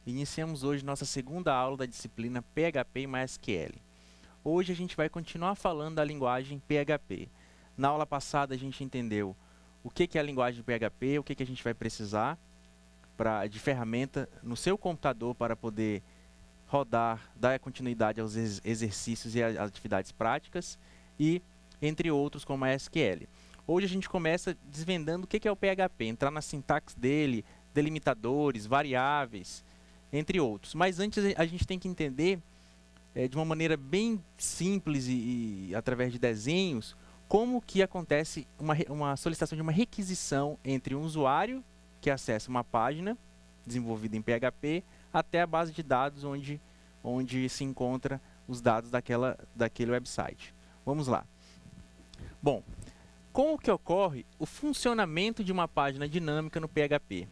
Iniciamos hoje nossa segunda aula da disciplina PHP e MySQL. Hoje a gente vai continuar falando da linguagem PHP. Na aula passada a gente entendeu o que é a linguagem PHP, o que a gente vai precisar de ferramenta no seu computador para poder rodar, dar continuidade aos exercícios e às atividades práticas e entre outros como a SQL. Hoje a gente começa desvendando o que é o PHP, entrar na sintaxe dele, delimitadores, variáveis, entre outros. Mas antes a gente tem que entender de uma maneira bem simples e através de desenhos como que acontece uma solicitação de uma requisição entre um usuário que acessa uma página desenvolvida em PHP até a base de dados onde se encontra os dados daquele website. Vamos lá. Bom, como que ocorre o funcionamento de uma página dinâmica no PHP?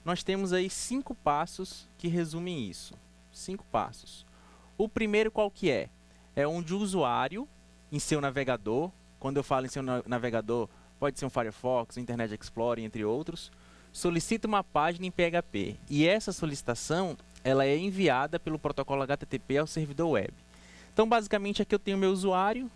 Nós temos aí 5 passos que resumem isso. 5 passos. O primeiro qual que é? É onde o usuário, em seu navegador, quando eu falo em seu navegador, pode ser um Firefox, um Internet Explorer, entre outros, solicita uma página em PHP. E essa solicitação ela é enviada pelo protocolo HTTP ao servidor web. Então, basicamente, aqui eu tenho o meu usuário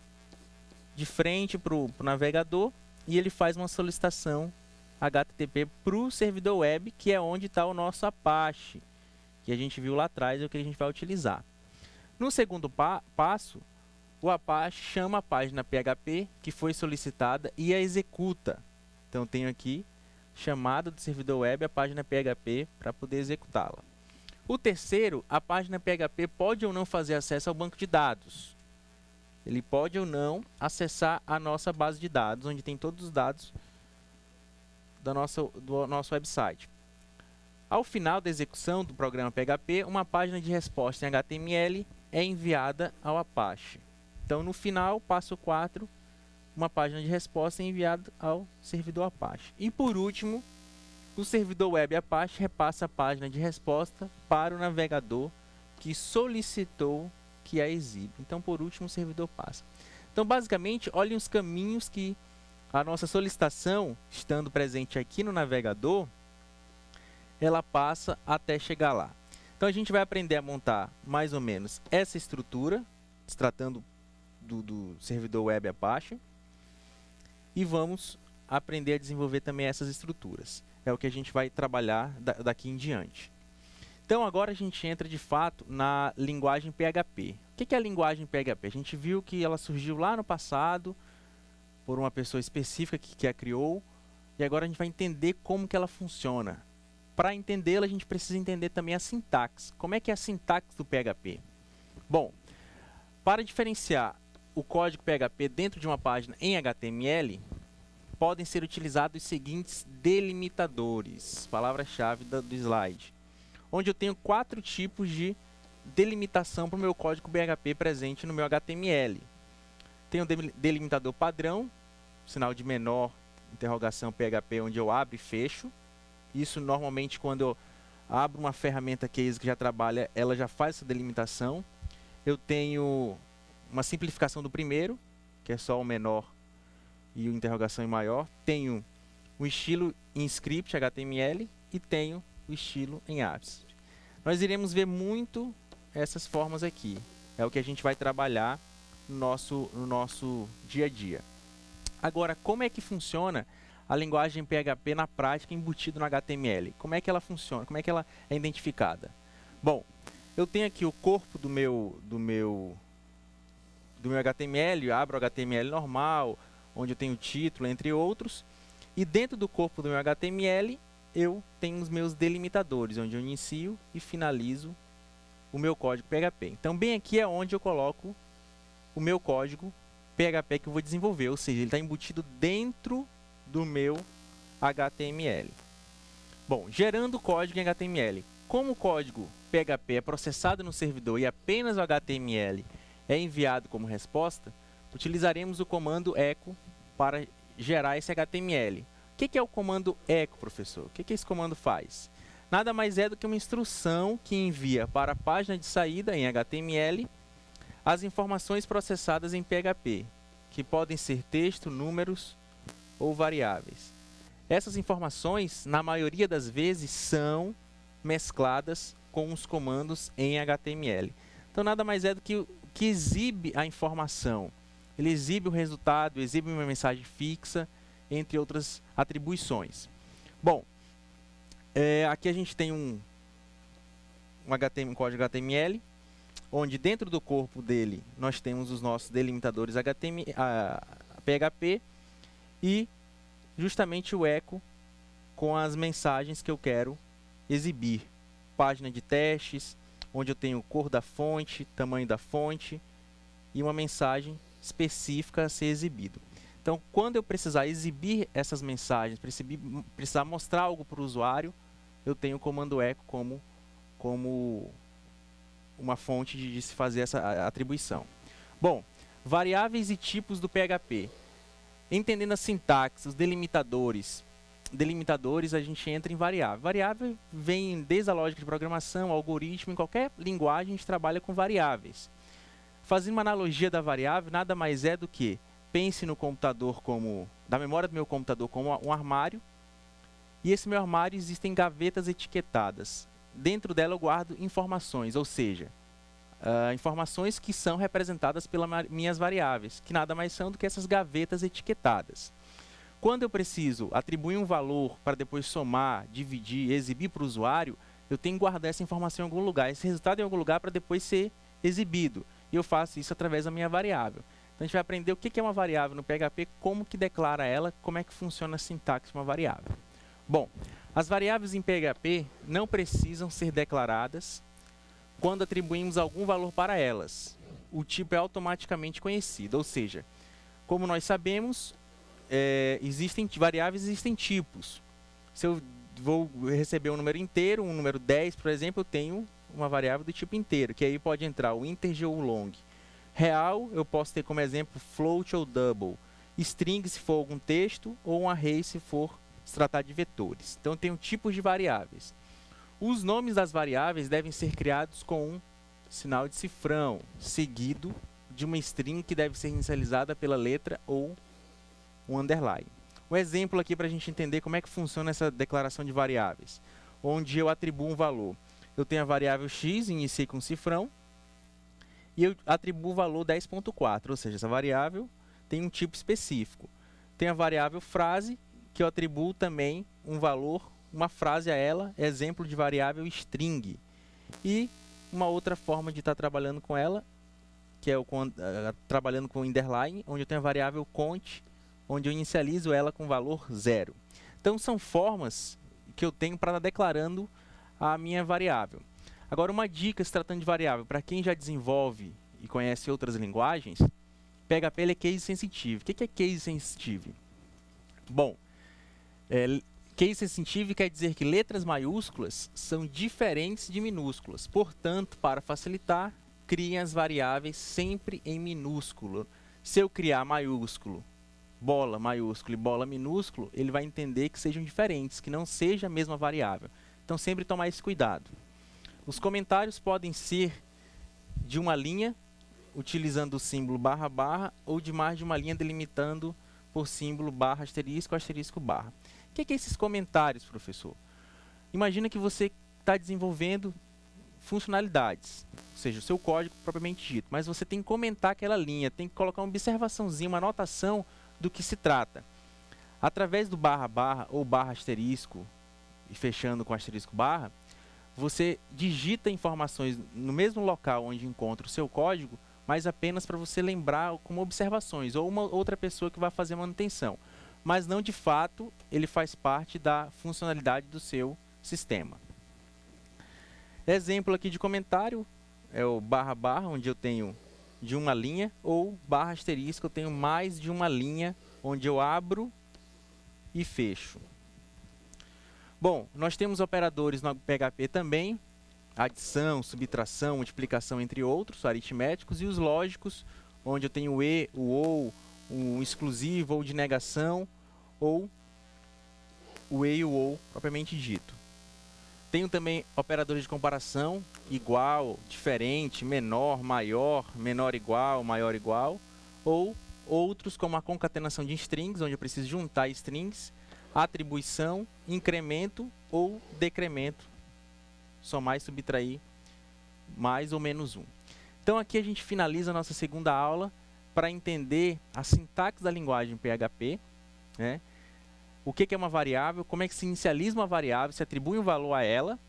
de frente para o navegador e ele faz uma solicitação HTTP para o servidor web, que é onde está o nosso Apache, que a gente viu lá atrás, é o que a gente vai utilizar. No segundo passo, o Apache chama a página PHP que foi solicitada e a executa. Então, eu tenho aqui chamada do servidor web a página PHP para poder executá-la. O terceiro, a página PHP pode ou não fazer acesso ao banco de dados. Ele pode ou não acessar a nossa base de dados, onde tem todos os dados do nosso website. Ao final da execução do programa PHP, uma página de resposta em HTML é enviada ao Apache. Então, no final, passo 4, uma página de resposta é enviada ao servidor Apache. E, por último, o servidor web Apache repassa a página de resposta para o navegador que solicitou que a exiba. Então, por último, o servidor passa. Então, basicamente, olhem os caminhos que a nossa solicitação, estando presente aqui no navegador, ela passa até chegar lá. Então, a gente vai aprender a montar mais ou menos essa estrutura, se tratando do servidor web Apache, e vamos aprender a desenvolver também essas estruturas. É o que a gente vai trabalhar daqui em diante. Então, agora a gente entra, de fato, na linguagem PHP. O que é a linguagem PHP? A gente viu que ela surgiu lá no passado, por uma pessoa específica que a criou, e agora a gente vai entender como que ela funciona. Para entendê-la, a gente precisa entender também a sintaxe. Como é que é a sintaxe do PHP? Bom, para diferenciar o código PHP dentro de uma página em HTML, podem ser utilizados os seguintes delimitadores, palavra-chave do slide, onde eu tenho 4 tipos de delimitação para o meu código PHP presente no meu HTML. Tenho o delimitador padrão, sinal de menor, interrogação PHP, onde eu abro e fecho. Isso normalmente quando eu abro uma ferramenta case que já trabalha, ela já faz essa delimitação. Eu tenho uma simplificação do primeiro, que é só o menor e o interrogação em maior. Tenho o estilo em script HTML e tenho o estilo em apps. Nós iremos ver muito essas formas aqui. É o que a gente vai trabalhar no nosso dia a dia. Agora, como é que funciona a linguagem PHP na prática embutido no HTML? Como é que ela funciona? Como é que ela é identificada? Bom, eu tenho aqui o corpo do meu HTML, eu abro o HTML normal, onde eu tenho o título, entre outros. E dentro do corpo do meu HTML, eu tenho os meus delimitadores, onde eu inicio e finalizo o meu código PHP. Então, bem aqui é onde eu coloco o meu código PHP que eu vou desenvolver, ou seja, ele está embutido dentro do meu HTML. Bom, gerando código em HTML. Como o código PHP é processado no servidor e apenas o HTML é enviado como resposta, utilizaremos o comando echo para gerar esse HTML. O que é o comando echo, professor? O que esse comando faz? Nada mais é do que uma instrução que envia para a página de saída em HTML as informações processadas em PHP, que podem ser texto, números ou variáveis. Essas informações, na maioria das vezes, são mescladas com os comandos em HTML. Então, nada mais é do que o que exibe a informação. Ele exibe o resultado, exibe uma mensagem fixa, entre outras atribuições. Bom, aqui a gente tem um código HTML, onde dentro do corpo dele nós temos os nossos delimitadores PHP e justamente o eco com as mensagens que eu quero exibir. Página de testes, onde eu tenho cor da fonte, tamanho da fonte e uma mensagem específica a ser exibido. Então, quando eu precisar exibir essas mensagens, precisar mostrar algo para o usuário, eu tenho o comando echo como uma fonte de se fazer essa atribuição. Bom, variáveis e tipos do PHP. Entendendo a sintaxe, os delimitadores. Delimitadores, a gente entra em variável. Variável vem desde a lógica de programação, algoritmo, em qualquer linguagem a gente trabalha com variáveis. Fazendo uma analogia da variável, nada mais é do que pense no computador da memória do meu computador como um armário, e esse meu armário existem gavetas etiquetadas. Dentro dela eu guardo informações, ou seja, informações que são representadas pelas minhas variáveis, que nada mais são do que essas gavetas etiquetadas. Quando eu preciso atribuir um valor para depois somar, dividir, exibir para o usuário, eu tenho que guardar essa informação em algum lugar, esse resultado em algum lugar para depois ser exibido. E eu faço isso através da minha variável. Então, a gente vai aprender o que é uma variável no PHP, como que declara ela, como é que funciona a sintaxe de uma variável. Bom, as variáveis em PHP não precisam ser declaradas quando atribuímos algum valor para elas. O tipo é automaticamente conhecido, ou seja, como nós sabemos, existem tipos. Se eu vou receber um número inteiro, um número 10, por exemplo, eu tenho uma variável do tipo inteiro, que aí pode entrar o integer ou o long. Real, eu posso ter como exemplo float ou double. String, se for algum texto, ou um array, se for se tratar de vetores. Então, eu tenho tipos de variáveis. Os nomes das variáveis devem ser criados com um sinal de cifrão, seguido de uma string que deve ser inicializada pela letra ou um underline. Um exemplo aqui para a gente entender como é que funciona essa declaração de variáveis, onde eu atribuo um valor. Eu tenho a variável x, iniciei com cifrão, e eu atribuo o valor 10.4, ou seja, essa variável tem um tipo específico. Tem a variável frase, que eu atribuo também um valor, uma frase a ela, exemplo de variável string. E uma outra forma de estar trabalhando com ela, que é trabalhando com underline, onde eu tenho a variável cont, onde eu inicializo ela com valor 0. Então, são formas que eu tenho para estar declarando a minha variável. Agora, uma dica se tratando de variável, para quem já desenvolve e conhece outras linguagens, PHP ele é case sensitive. O que é case sensitive? Bom, case sensitive quer dizer que letras maiúsculas são diferentes de minúsculas. Portanto, para facilitar, criem as variáveis sempre em minúsculo. Se eu criar maiúsculo, bola maiúsculo e bola minúsculo, ele vai entender que sejam diferentes, que não seja a mesma variável. Então, sempre tomar esse cuidado. Os comentários podem ser de uma linha, utilizando o símbolo barra barra, ou de mais de uma linha delimitando por símbolo barra asterisco, asterisco barra. O que é esses comentários, professor? Imagina que você está desenvolvendo funcionalidades, ou seja, o seu código propriamente dito, mas você tem que comentar aquela linha, tem que colocar uma observaçãozinha, uma anotação do que se trata. Através do barra barra ou barra asterisco, e fechando com asterisco barra, você digita informações no mesmo local onde encontra o seu código, mas apenas para você lembrar como observações, ou uma outra pessoa que vai fazer manutenção. Mas não de fato, ele faz parte da funcionalidade do seu sistema. Exemplo aqui de comentário é o barra barra, onde eu tenho de uma linha, ou barra asterisco, eu tenho mais de uma linha, onde eu abro e fecho. Bom, nós temos operadores no PHP também, adição, subtração, multiplicação, entre outros, aritméticos, e os lógicos, onde eu tenho o e, o ou, o exclusivo ou de negação, ou o e e o ou propriamente dito. Tenho também operadores de comparação, igual, diferente, menor, maior, menor igual, maior igual, ou outros como a concatenação de strings, onde eu preciso juntar strings, atribuição, incremento ou decremento somar e subtrair mais ou menos 1. Então aqui a gente finaliza a nossa segunda aula para entender a sintaxe da linguagem PHP, né? O que é uma variável, como é que se inicializa uma variável, se atribui um valor a ela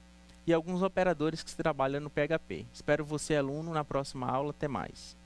e alguns operadores que se trabalham no PHP. Espero você, aluno, na próxima aula. Até mais.